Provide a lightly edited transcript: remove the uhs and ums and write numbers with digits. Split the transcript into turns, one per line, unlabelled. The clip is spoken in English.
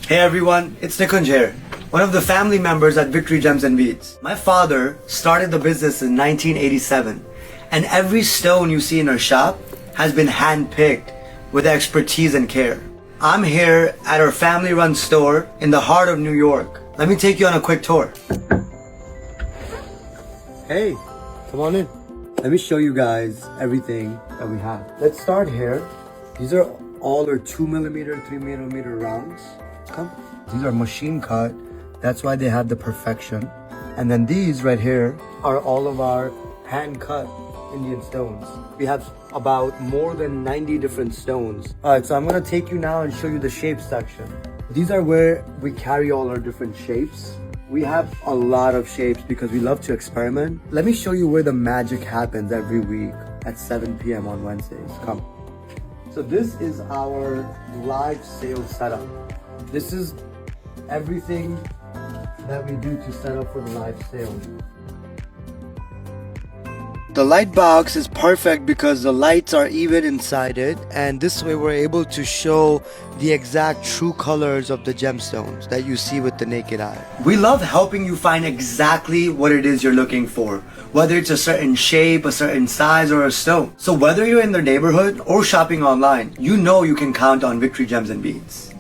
Hey everyone, it's Nikunj here, one of the family members at Victory Gems and Beads. My father started the business in 1987, and every stone you see in our shop has been hand-picked with expertise and care. I'm here at our family-run store in the heart of New York. Let me take you on a quick tour. Hey, come on in. Let me show you guys everything that we have. Let's start here. These are all our 2mm, 3mm rounds. Come. These are machine cut. That's why they have the perfection. And then these right here are all of our hand cut Indian stones. We have about more than 90 different stones. Alright, so I'm gonna take you now and show you the shape section. These are where we carry all our different shapes. We have a lot of shapes because we love to experiment. Let me show you where the magic happens every week at 7 p.m. on Wednesdays. Come. So this is our live sale setup. This is everything that we do to set up for the live sale. The light box is perfect because the lights are even inside it, and this way we're able to show the exact true colors of the gemstones that you see with the naked eye. We love helping you find exactly what it is you're looking for, whether it's a certain shape, a certain size, or a stone. So whether you're in the neighborhood or shopping online, you know you can count on Victory Gems and Beads.